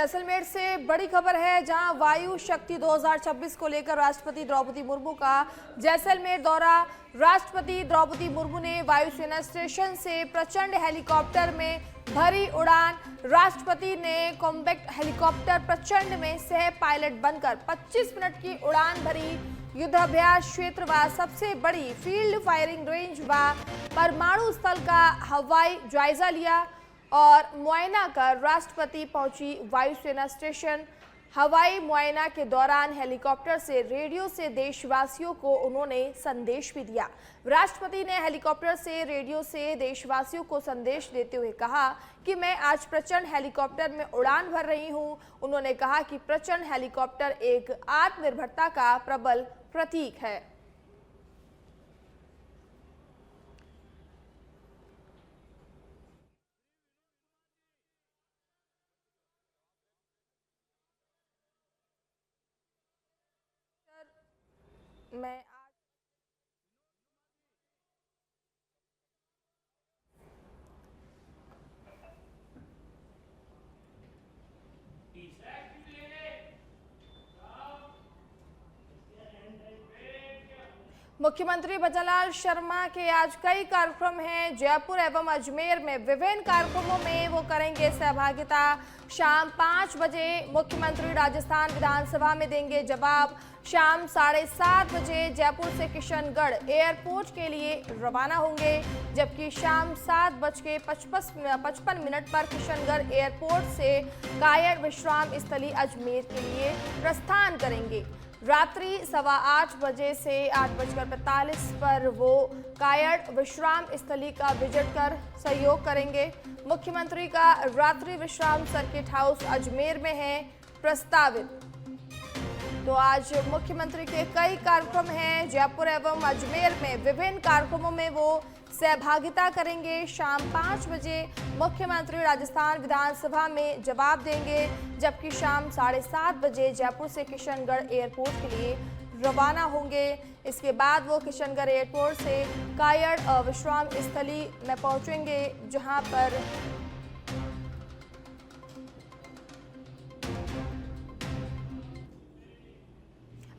जैसलमेर से बड़ी खबर है, जहां वायु शक्ति 2026 को लेकर राष्ट्रपति द्रौपदी मुर्मू का जैसलमेर दौरा। राष्ट्रपति द्रौपदी मुर्मू ने वायुसेना स्टेशन से प्रचंड हेलीकॉप्टर में भरी उड़ान। राष्ट्रपति ने कॉम्बैक्ट हेलीकॉप्टर प्रचंड में सह पायलट बनकर 25 मिनट की उड़ान भरी। युद्धाभ्यास क्षेत्र व सबसे बड़ी फील्ड फायरिंग रेंज व परमाणु स्थल का हवाई जायजा लिया और मुआयना कर राष्ट्रपति पहुंची वायुसेना स्टेशन। हवाई मुआयना के दौरान हेलीकॉप्टर से रेडियो से देशवासियों को उन्होंने संदेश भी दिया। राष्ट्रपति ने हेलीकॉप्टर से रेडियो से देशवासियों को संदेश देते हुए कहा कि मैं आज प्रचंड हेलीकॉप्टर में उड़ान भर रही हूं। उन्होंने कहा कि प्रचंड हेलीकॉप्टर एक आत्मनिर्भरता का प्रबल प्रतीक है। मैं मुख्यमंत्री भजनलाल शर्मा के आज कई कार्यक्रम हैं। जयपुर एवं अजमेर में विभिन्न कार्यक्रमों में वो करेंगे सहभागिता। शाम 5 बजे मुख्यमंत्री राजस्थान विधानसभा में देंगे जवाब। शाम 7:30 बजे जयपुर से किशनगढ़ एयरपोर्ट के लिए रवाना होंगे, जबकि शाम 7:55 पर किशनगढ़ एयरपोर्ट से कायड़ विश्राम स्थली अजमेर के लिए प्रस्थान करेंगे। रात्रि 8:15 बजे से 8:45 पर वो कायड़ विश्राम स्थली का विजिट कर सहयोग करेंगे। मुख्यमंत्री का रात्रि विश्राम सर्किट हाउस अजमेर में है प्रस्तावित। तो आज मुख्यमंत्री के कई कार्यक्रम हैं। जयपुर एवं अजमेर में विभिन्न कार्यक्रमों में वो सहभागिता करेंगे। शाम 5 बजे मुख्यमंत्री राजस्थान विधानसभा में जवाब देंगे, जबकि शाम 7:30 बजे जयपुर से किशनगढ़ एयरपोर्ट के लिए रवाना होंगे। इसके बाद वो किशनगढ़ एयरपोर्ट से कायड़ विश्राम स्थली में पहुंचेंगे, जहां पर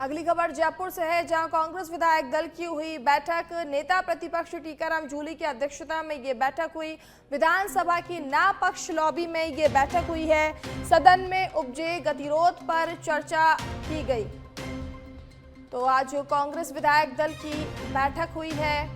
अगली खबर जयपुर से है, जहां कांग्रेस विधायक दल की हुई बैठक। नेता प्रतिपक्ष टीकाराम जूली की अध्यक्षता में ये बैठक हुई। विधानसभा की नापक्ष लॉबी में ये बैठक हुई है। सदन में उपजे गतिरोध पर चर्चा की गई। तो आज कांग्रेस विधायक दल की बैठक हुई है।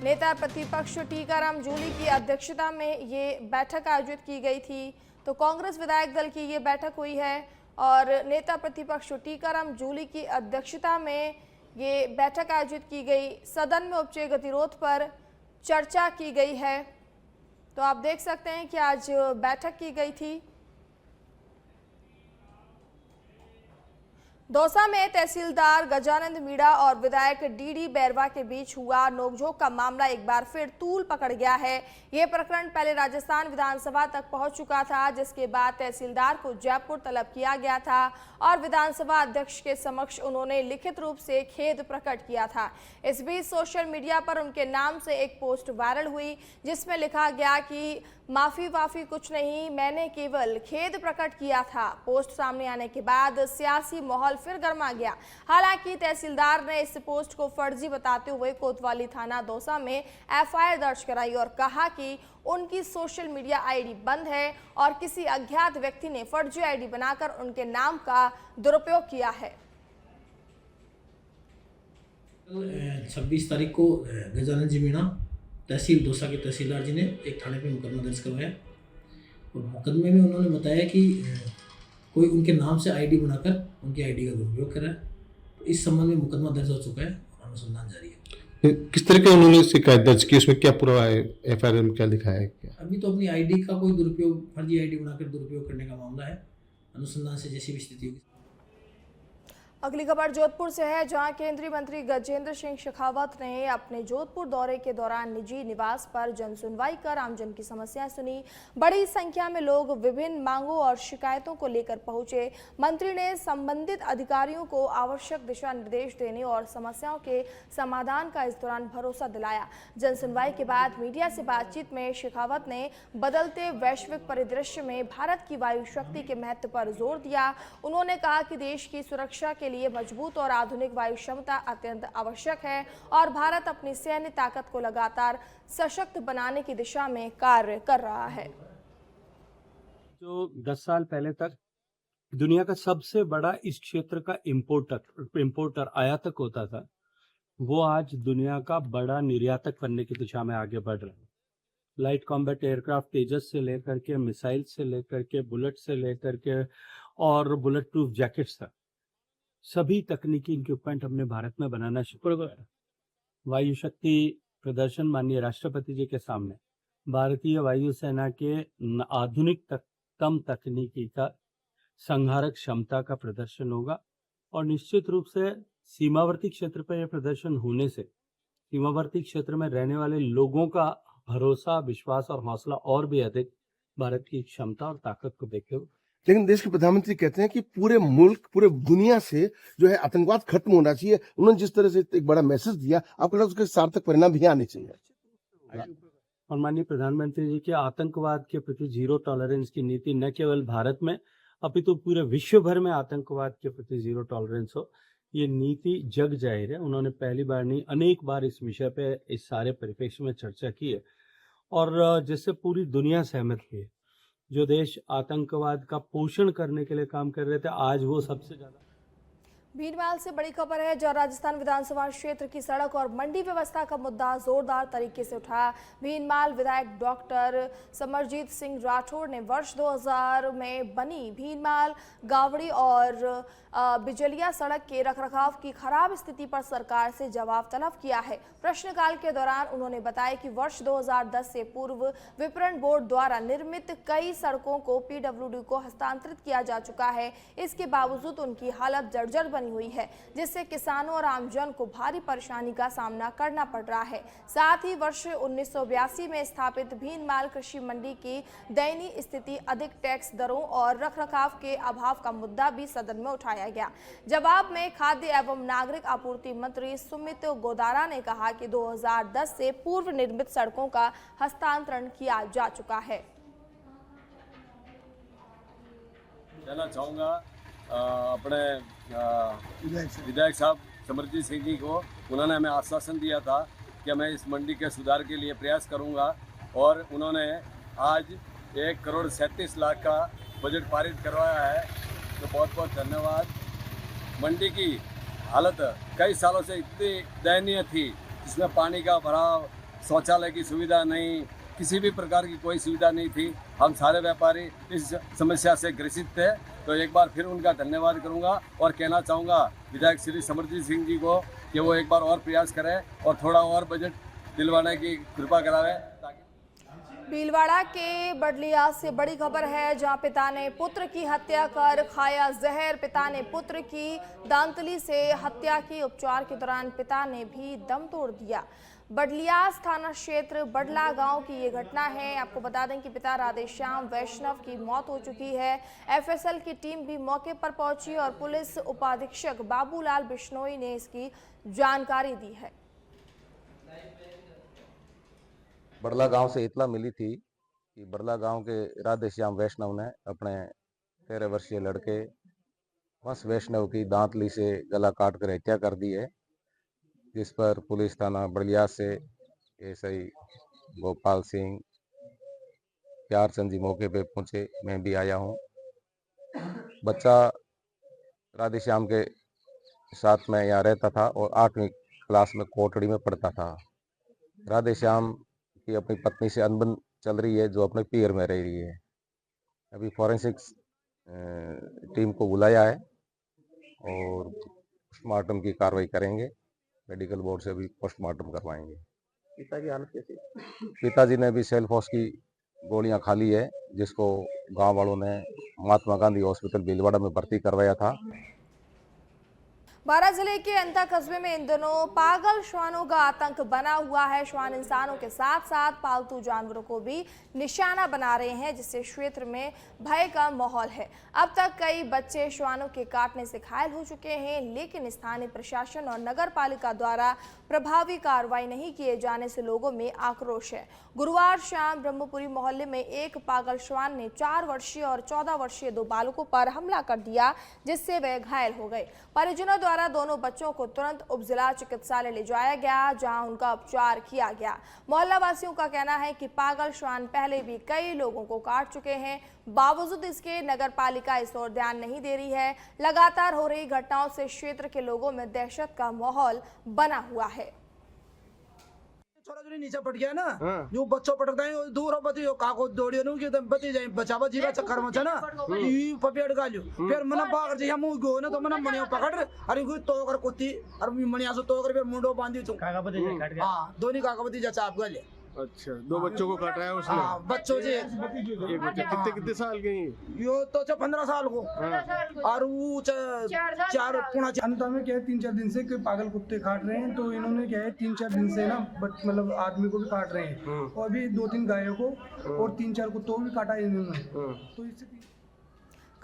नेता प्रतिपक्ष टीकाराम जूली की अध्यक्षता में ये बैठक आयोजित की गई थी। तो कांग्रेस विधायक दल की ये बैठक हुई है और नेता प्रतिपक्ष टीकाराम जूली की अध्यक्षता में ये बैठक आयोजित की गई। सदन में उपजे गतिरोध पर चर्चा की गई है। तो आप देख सकते हैं कि आज बैठक की गई थी। दौसा में तहसीलदार गजानंद मीणा और विधायक डीडी बैरवा के बीच हुआ नोकझोंक का मामला एक बार फिर तूल पकड़ गया है। ये प्रकरण पहले राजस्थान विधानसभा तक पहुंच चुका था, जिसके बाद तहसीलदार को जयपुर तलब किया गया था और विधानसभा अध्यक्ष के समक्ष उन्होंने लिखित रूप से खेद प्रकट किया था। इस बीच सोशल मीडिया पर उनके नाम से एक पोस्ट वायरल हुई, जिसमें लिखा गया कि माफी वाफी कुछ नहीं, मैंने केवल खेद प्रकट किया था। पोस्ट सामने आने के बाद सियासी माहौल फिर गर्मा गया। हालांकि तहसीलदार ने इस पोस्ट को फर्जी बताते हुए कोतवाली थाना दौसा में एफआईआर दर्ज कराई और कहा कि उनकी सोशल मीडिया आईडी बंद है और किसी अज्ञात व्यक्ति ने फर्जी आईडी बनाकर उनके नाम का दुरुपयोग किया है। 26 तारीख को गजानंद जी मीणा तहसील दौसा के तहसीलदार जी ने एक थाने पे मुकदमा दर्ज करवाया और मुकदमे में उन्होंने बताया कि कोई उनके नाम से आईडी बनाकर उनकी आईडी का दुरुपयोग कर रहा है। तो इस संबंध में मुकदमा दर्ज हो चुका है और अनुसंधान जारी है। किस तरह का उन्होंने शिकायत दर्ज की, उसमें क्या पूरा एफआईआर में क्या लिखा है? क्या अभी तो अपनी आईडी का कोई दुरुपयोग, फर्जी आईडी बनाकर दुरुपयोग करने का मामला है। अनुसंधान से जैसी भी स्थिति होगी। अगली खबर जोधपुर से है, जहां केंद्रीय मंत्री गजेंद्र सिंह शेखावत ने अपने जोधपुर दौरे के दौरान निजी निवास पर जन सुनवाई कर आमजन की समस्याएं सुनी। बड़ी संख्या में लोग विभिन्न मांगों और शिकायतों को लेकर पहुंचे। मंत्री ने संबंधित अधिकारियों को आवश्यक दिशा निर्देश देने और समस्याओं के समाधान का इस दौरान भरोसा दिलाया। जन सुनवाई के बाद मीडिया से बातचीत में शेखावत ने बदलते वैश्विक परिदृश्य में भारत की वायु शक्ति के महत्व पर जोर दिया। उन्होंने कहा कि देश की सुरक्षा के लिए मजबूत और आधुनिक वायु क्षमता अत्यंत आवश्यक है और भारत अपनी सैन्य ताकत को लगातार सशक्त बनाने की दिशा में कार्य कर रहा है। जो 10 साल पहले तक दुनिया का सबसे बड़ा इस क्षेत्र का इम्पोर्टर आयातक होता था, वो आज दुनिया का बड़ा निर्यातक बनने की दिशा में आगे बढ़ रहा है। लाइट कॉम्बैट एयरक्राफ्ट तेजस से लेकर के, मिसाइल से लेकर के, बुलेट से लेकर के और बुलेट प्रूफ जैकेट्स तक सभी तकनीकी इक्विपमेंट हमने भारत में बनाना शुरू किया। वायु शक्ति प्रदर्शन माननीय राष्ट्रपति जी के सामने भारतीय वायुसेना के आधुनिकतम तकनीकी का संहारक क्षमता का प्रदर्शन होगा और निश्चित रूप से सीमावर्ती क्षेत्र पर यह प्रदर्शन होने से सीमावर्ती क्षेत्र में रहने वाले लोगों का भरोसा, विश्वास और हौसला और भी अधिक भारत की क्षमता और ताकत को देखते हुए। लेकिन देश के प्रधानमंत्री कहते हैं कि पूरे मुल्क, पूरे दुनिया से जो है आतंकवाद खत्म होना चाहिए। उन्होंने जिस तरह से एक बड़ा मैसेज दिया, आपको लगता है उसके सार्थक परिणाम भी आने चाहिए। और माननीय प्रधानमंत्री जी के आतंकवाद के प्रति जीरो टॉलरेंस की नीति न केवल भारत में अपितु पूरे विश्व भर में आतंकवाद के प्रति जीरो टॉलरेंस हो, ये नीति जग जाहिर है। उन्होंने पहली बार नहीं, अनेक बार इस विषय पे इस सारे परिप्रेक्ष्य में चर्चा की है और जिससे पूरी दुनिया सहमत हुई है। जो देश आतंकवाद का पोषण करने के लिए काम कर रहे थे, आज वो सबसे ज्यादा। भीनमाल से बड़ी खबर है, जहां राजस्थान विधानसभा क्षेत्र की सड़क और मंडी व्यवस्था का मुद्दा जोरदार तरीके से उठा। भीनमाल विधायक डॉक्टर समरजीत सिंह राठौड़ ने वर्ष 2000 में बनी भीनमाल गावड़ी और बिजलिया सड़क के रखरखाव की खराब स्थिति पर सरकार से जवाब तलब किया है। प्रश्नकाल के दौरान उन्होंने बताया कि वर्ष 2010 से पूर्व विपणन बोर्ड द्वारा निर्मित कई सड़कों को पीडब्ल्यूडी को हस्तांतरित किया जा चुका है। इसके बावजूद उनकी हालत जर्जर बनी हुई है, जिससे किसानों और आमजन को भारी परेशानी का सामना करना पड़ रहा है। साथ ही वर्ष 1982 में स्थापित भीनमाल कृषि मंडी की दयनीय स्थिति, अधिक टैक्स दरों और रखरखाव के अभाव का मुद्दा भी सदन में उठाया गया। जवाब में खाद्य एवं नागरिक आपूर्ति मंत्री सुमित गोदारा ने कहा कि 2010 से पूर्व निर्मित सड़कों का हस्तांतरण किया जा चुका है। कहना चाहूँगा अपने विधायक साहब समरजीत सिंह जी को, उन्होंने हमें आश्वासन दिया था कि मैं इस मंडी के सुधार के लिए प्रयास करूँगा और उन्होंने आज 1,37,00,000 का बजट पारित करवाया है। तो बहुत बहुत धन्यवाद। मंडी की हालत कई सालों से इतनी दयनीय थी, जिसमें पानी का भराव, शौचालय की सुविधा नहीं, किसी भी प्रकार की कोई सुविधा नहीं थी। हम सारे व्यापारी इस समस्या से ग्रसित थे। तो एक बार फिर उनका धन्यवाद करूंगा और कहना चाहूँगा विधायक श्री समरजीत सिंह जी को कि वो एक बार और प्रयास करें और थोड़ा और बजट दिलवाने की कृपा करावें। भीलवाड़ा के बडलिया से बड़ी खबर है, जहां पिता ने पुत्र की हत्या कर खाया जहर। पिता ने पुत्र की दांतली से हत्या की। उपचार के दौरान पिता ने भी दम तोड़ दिया। बडलियास थाना क्षेत्र बडला गांव की ये घटना है। आपको बता दें कि पिता राधेश्याम वैष्णव की मौत हो चुकी है। एफएसएल की टीम भी मौके पर पहुंची और पुलिस उपाधीक्षक बाबूलाल बिश्नोई ने इसकी जानकारी दी है। बड़ला गांव से इतला मिली थी कि बड़ला गांव के राधेश्याम वैष्णव ने अपने 13 वर्षीय लड़के वंश वैष्णव की दांतली से गला काट कर हत्या कर दी है, जिस पर पुलिस थाना बड़लिया से एसआई गोपाल सिंह, प्यारचंद जी मौके पे पहुंचे। मैं भी आया हूं। बच्चा राधेश्याम के साथ में यहाँ रहता था और 8वीं क्लास में कोटड़ी में पढ़ता था। राधेश्याम की अपनी पत्नी से अनबन चल रही है, जो अपने पीर में रह रही है। अभी फॉरेंसिक्स टीम को बुलाया है और पोस्टमार्टम की कार्रवाई करेंगे। मेडिकल बोर्ड से भी पोस्टमार्टम करवाएंगे। पिता की हालत कैसी? पिताजी ने भी सेल्फोस की गोलियां खा ली है, जिसको गांव वालों ने महात्मा गांधी हॉस्पिटल भीलवाड़ा में भर्ती करवाया था। बारां जिले के अंता कस्बे में इन दिनों पागल श्वानों का आतंक बना हुआ है। श्वान इंसानों के साथ साथ पालतू जानवरों को भी निशाना बना रहे हैं, जिससे क्षेत्र में भय का माहौल है। अब तक कई बच्चे श्वानों के काटने से घायल हो चुके हैं, लेकिन स्थानीय प्रशासन और नगर पालिका द्वारा प्रभावी कार्रवाई नहीं किए जाने से लोगों में आक्रोश है। गुरुवार शाम ब्रह्मपुरी मोहल्ले में एक पागल श्वान ने 4 वर्षीय और 14 वर्षीय 2 बालकों पर हमला कर दिया, जिससे वे घायल हो गए। परिजनों द्वारा दोनों बच्चों को तुरंत उपजिला चिकित्सालय ले जाया गया, जहां उनका उपचार किया गया। मोहल्ला वासियों का कहना है कि पागल श्वान पहले भी कई लोगों को काट चुके हैं, बावजूद इसके नगर पालिका इस ओर ध्यान नहीं दे रही है। लगातार हो रही घटनाओं से क्षेत्र के लोगों में दहशत का माहौल बना हुआ है। छोरा जो नीचे पट गया ना, जो बच्चों पटकता है दूर बती काको दौड़ियो नु कि बती जाए बचावा जीवा चक्कर में छ ना ई पपेड़ गालियो फिर मना बागर जे हम गयो ना तो मना मणियो पकड़ अरे को तो कर कुत्ती और मणिया से तो कर फिर मुंडो बांधी छु काकापति काट गया। हां दोनी काकापति जा चाप गले। अच्छा, 2 बच्चों को काटा है उसने? हाँ, बच्चों से एक बच्चा कितने साल के हैं? यो तो 15 साल को और वो 4 पुणा अंत में क्या है 3-4 दिन से कोई पागल कुत्ते काट रहे हैं, तो इन्होंने क्या है 3-4 दिन से ना मतलब आदमी को भी काट रहे हैं और अभी 2-3 गायों को और 3-4 कुत्तों को भी काटा है इन्होंने। तो इससे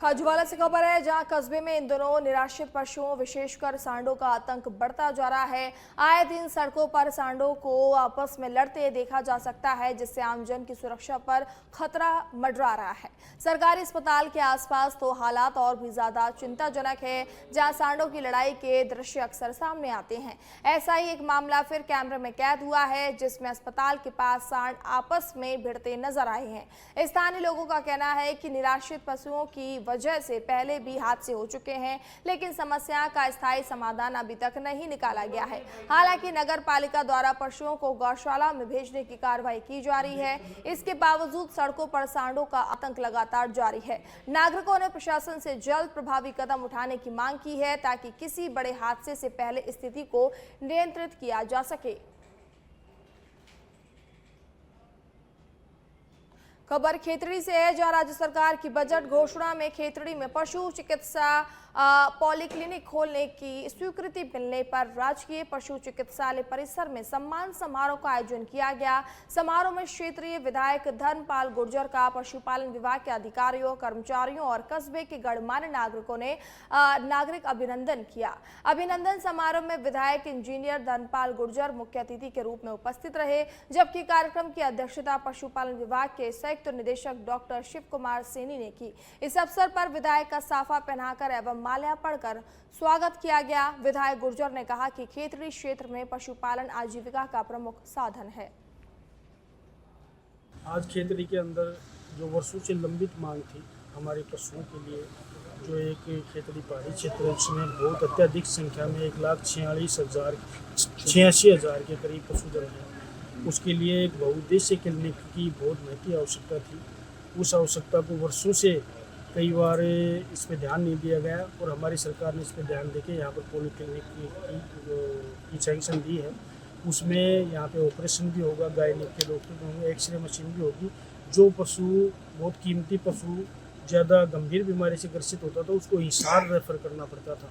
खाजूवाला से खबर है, जहां कस्बे में इन दिनों निराश्रित पशुओं विशेषकर सांडों का आतंक बढ़ता जा रहा है। आए दिन सड़कों पर सांडों को आपस में लड़ते देखा जा सकता है, जिससे आमजन की सुरक्षा पर खतरा मंडरा रहा है। सरकारी अस्पताल के आसपास तो हालात और भी ज्यादा चिंताजनक है, जहां सांडों की लड़ाई के दृश्य अक्सर सामने आते हैं। ऐसा ही एक मामला फिर कैमरे में कैद हुआ है, जिसमें अस्पताल के पास सांड आपस में भिड़ते नजर आए हैं। स्थानीय लोगों का कहना है कि निराश्रित पशुओं की वजह से पहले भी हादसे हो चुके हैं, लेकिन समस्या का स्थायी समाधान अभी तक नहीं निकाला गया है। हालांकि नगर पालिका द्वारा पशुओं को गौशाला में भेजने की कार्रवाई की जा रही है, इसके बावजूद सड़कों पर सांडों का आतंक लगातार जारी है। नागरिकों ने प्रशासन से जल्द प्रभावी कदम उठाने की मांग की है, ताकि किसी बड़े हादसे से पहले स्थिति को नियंत्रित किया जा सके। खबर खेतड़ी से है, जहां राज्य सरकार की बजट घोषणा में खेतड़ी में पशु चिकित्सा पॉलीक्लिनिक खोलने की स्वीकृति मिलने पर राजकीय पशु चिकित्सालय परिसर में सम्मान समारोह का आयोजन किया गया। समारोह में क्षेत्रीय विधायक धर्मपाल गुर्जर का पशुपालन विभाग के अधिकारियों, कर्मचारियों और कस्बे के गणमान्य नागरिकों ने नागरिक अभिनंदन किया। अभिनंदन समारोह में विधायक इंजीनियर धर्मपाल गुर्जर मुख्य अतिथि के रूप में उपस्थित रहे, जबकि कार्यक्रम की अध्यक्षता पशुपालन विभाग के संयुक्त निदेशक डॉक्टर शिव कुमार सैनी ने की। इस अवसर पर विधायक का साफा पहनाकर एवं माल्या पढ़कर स्वागत किया गया। विधायक गुर्जर ने कहा कि खेतड़ी क्षेत्र में पशुपालन आजीविका का प्रमुख साधन है। आज खेतड़ी के अंदर जो वर्षों से लंबित मांग थी हमारे पशुओं के लिए, जो एक खेतड़ी पहाड़ी क्षेत्र है, उसमें बहुत अत्यधिक संख्या में 1,86,000 के करीब पशुधन है। उसके लिए एक बहुउद्देश्य क्लिनिक की बहुत महती आवश्यकता थी। उस आवश्यकता को वर्षों से कई बार इस पर ध्यान नहीं दिया गया और हमारी सरकार ने इस पर ध्यान देके यहाँ पर पॉली क्लिनिक की सैंक्शन दी है। उसमें यहाँ पे ऑपरेशन भी होगा, गायनिक के डॉक्टर भी होंगे, एक्सरे मशीन भी होगी। जो पशु बहुत कीमती पशु ज़्यादा गंभीर बीमारी से ग्रसित होता था, उसको हिसार रेफर करना पड़ता था।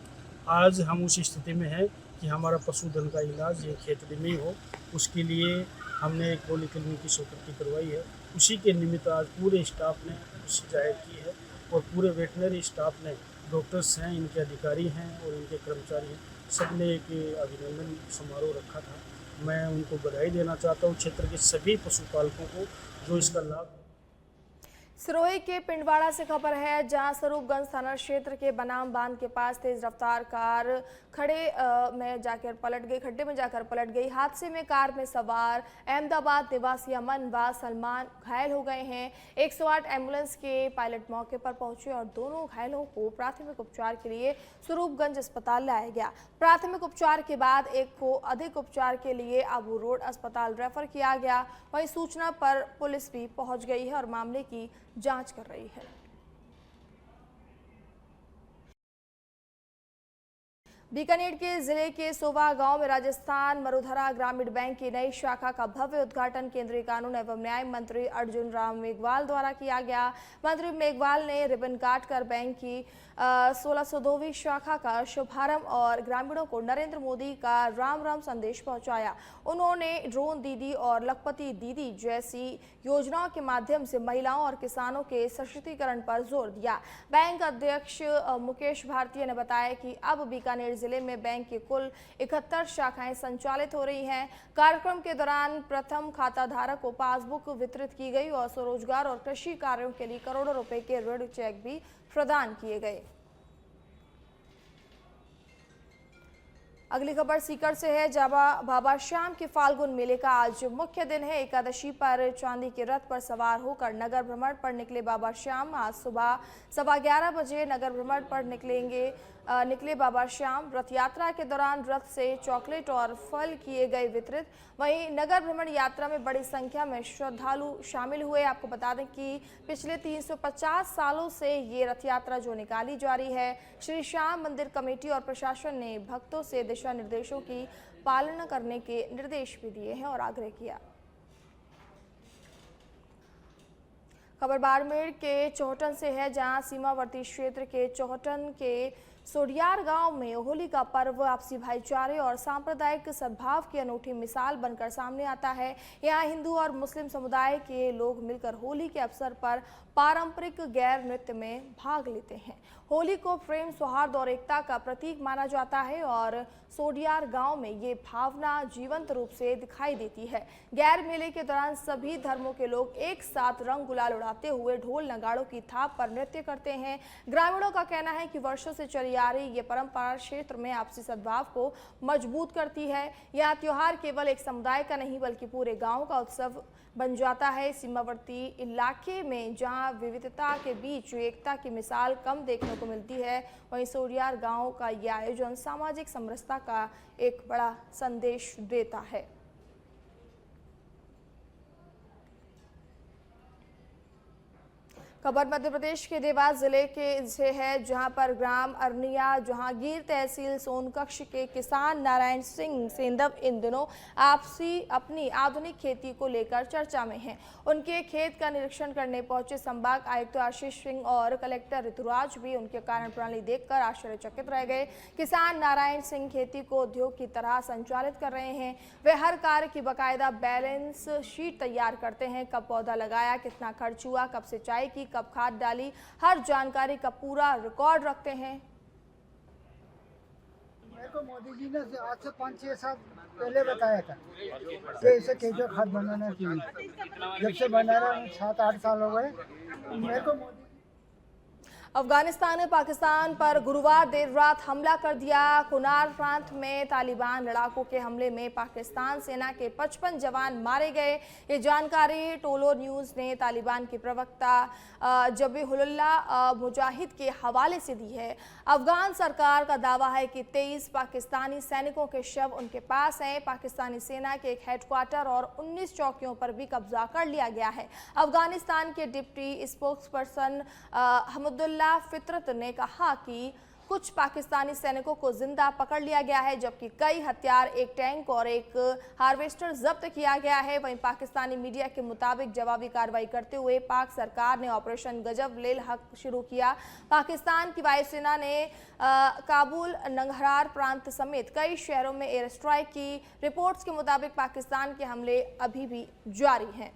आज हम उस स्थिति में हैं कि हमारा पशुधन का इलाज ये खेतड़ी में ही हो। उसके लिए हमने एक पॉली क्लिनिक की स्वीकृति करवाई है। उसी के निमित्त आज पूरे स्टाफ ने खुशी जाहिर की है और पूरे वेटनरी स्टाफ ने, डॉक्टर्स हैं, इनके अधिकारी हैं और इनके कर्मचारी हैं, सब ने एक अभिनंदन समारोह रखा था। मैं उनको बधाई देना चाहता हूँ, क्षेत्र के सभी पशुपालकों को जो इसका लाभ। सिरोही के पिंडवाड़ा से खबर है, जहां स्वरूपगंज थाना क्षेत्र के बनाम बांध के पास तेज रफ्तार कार खड्डे में जाकर पलट गई। हादसे में कार में सवार अहमदाबाद निवासी अमन व सलमान घायल हो गए हैं। 108 एम्बुलेंस के पायलट मौके पर पहुंचे और दोनों घायलों को प्राथमिक उपचार के लिए स्वरूपगंज अस्पताल लाया गया। प्राथमिक उपचार के बाद एक को अधिक उपचार के लिए आबू रोड अस्पताल रेफर किया गया। वहीं सूचना पर पुलिस भी पहुंच गई है और मामले की जांच कर रही है। बीकानेर के जिले के सोवा गांव में राजस्थान मरुधरा ग्रामीण बैंक की नई शाखा का भव्य उद्घाटन केंद्रीय कानून एवं न्याय मंत्री अर्जुन राम मेघवाल द्वारा किया गया। मंत्री मेघवाल ने रिबन काटकर बैंक की 1602वीं शाखा का शुभारंभ और ग्रामीणों को नरेंद्र मोदी का राम राम संदेश पहुंचाया। उन्होंने ड्रोन दीदी और लखपति दीदी जैसी योजनाओं के माध्यम से महिलाओं और किसानों के सशक्तिकरण पर जोर दिया। बैंक अध्यक्ष मुकेश भारतीय ने बताया कि अब बीकानेर जिले में बैंक की कुल 71 शाखाएं संचालित हो रही हैं। कार्यक्रम के दौरान प्रथम खाता धारक को पासबुक वितरित की गई और स्वरोजगार और कृषि कार्यों के लिए करोड़ों रुपए के ऋण चेक भी प्रदान किए गए। अगली खबर सीकर से है, जहां बाबा श्याम के फाल्गुन मेले का आज मुख्य दिन है। एकादशी पर चांदी के रथ पर सवार होकर नगर भ्रमण पर निकले बाबा श्याम आज सुबह 11:15 बजे नगर भ्रमण पर निकले बाबा श्याम। रथ यात्रा के दौरान रथ से चॉकलेट और फल किए गए वितरित। वहीं नगर भ्रमण यात्रा में बड़ी संख्या में श्रद्धालु शामिल हुए। आपको बता दें कि पिछले 350 सालों से ये रथ यात्रा जो निकाली जा रही है, श्री श्याम मंदिर कमेटी और प्रशासन ने भक्तों से दिशा निर्देशों की पालना करने के निर्देश भी दिए हैं और आग्रह किया। खबर बाड़मेर के चौहटन से है, जहां सीमावर्ती क्षेत्र के चौहटन के सोडियार गांव में होली का पर्व आपसी भाईचारे और सांप्रदायिक सद्भाव की अनूठी मिसाल बनकर सामने आता है। यहां हिंदू और मुस्लिम समुदाय के लोग मिलकर होली के अवसर पर पारंपरिक गैर नृत्य में भाग लेते हैं। होली को प्रेम, सौहार्द और एकता का प्रतीक माना जाता है और सोडियार गांव में ये भावना जीवंत रूप से दिखाई देती है। गैर मेले के दौरान सभी धर्मों के लोग एक साथ रंग गुलाल उड़ाते हुए ढोल नगाड़ों की थाप पर नृत्य करते हैं। ग्रामीणों का कहना है कि वर्षों से चली आ रही ये परंपरा क्षेत्र में आपसी सद्भाव को मजबूत करती है। यह त्योहार केवल एक समुदाय का नहीं बल्कि पूरे गांव का उत्सव बन जाता है। सीमावर्ती इलाके में जहां विविधता के बीच एकता की मिसाल कम देखने को मिलती है, वहीं सोडियार गांव का यह आयोजन सामाजिक समरसता का एक बड़ा संदेश देता है। खबर मध्य प्रदेश के देवास जिले के से है, जहां पर ग्राम अरनिया जहांगीर तहसील सोनकक्ष के किसान नारायण सिंह सेंधव इन दिनों अपनी आधुनिक खेती को लेकर चर्चा में हैं। उनके खेत का निरीक्षण करने पहुंचे संभाग आयुक्त आशीष सिंह और कलेक्टर ऋतुराज भी उनके कार्य प्रणाली देखकर आश्चर्यचकित रह गए। किसान नारायण सिंह खेती को उद्योग की तरह संचालित कर रहे हैं। वे हर कार्य की बाकायदा बैलेंस शीट तैयार करते हैं। कब पौधा लगाया, कितना खर्च हुआ, कब सिंचाई की, कब खाद डाली, हर जानकारी का पूरा रिकॉर्ड रखते हैं। मेरे को मोदी जी ने आज से 5-6 साल पहले बताया था कि इसे केंचुआ खाद बनाना चाहिए। जब से बना रहा हूँ 7-8 साल हो गए। मेरे को अफगानिस्तान ने पाकिस्तान पर गुरुवार देर रात हमला कर दिया। कुनार प्रांत में तालिबान लड़ाकों के हमले में पाकिस्तान सेना के 55 जवान मारे गए। ये जानकारी टोलो न्यूज़ ने तालिबान के प्रवक्ता जबीहुल्लाह मुजाहिद के हवाले से दी है। अफगान सरकार का दावा है कि 23 पाकिस्तानी सैनिकों के शव उनके पास हैं। पाकिस्तानी सेना के एक हेडक्वार्टर और 19 चौकियों पर भी कब्जा कर लिया गया है। अफगानिस्तान के डिप्टी स्पोक्सपर्सन हमदुल्ला फितरत ने कहा कि कुछ पाकिस्तानी सैनिकों को जिंदा पकड़ लिया गया है, जबकि कई हथियार, एक टैंक और एक हार्वेस्टर जब्त किया गया है। वहीं पाकिस्तानी मीडिया के मुताबिक जवाबी कार्रवाई करते हुए पाक सरकार ने ऑपरेशन गजब लेल हक शुरू किया। पाकिस्तान की वायुसेना ने काबुल, नंगरहार प्रांत समेत कई शहरों में एयर स्ट्राइक की। रिपोर्ट्स के मुताबिक पाकिस्तान के हमले अभी भी जारी हैं।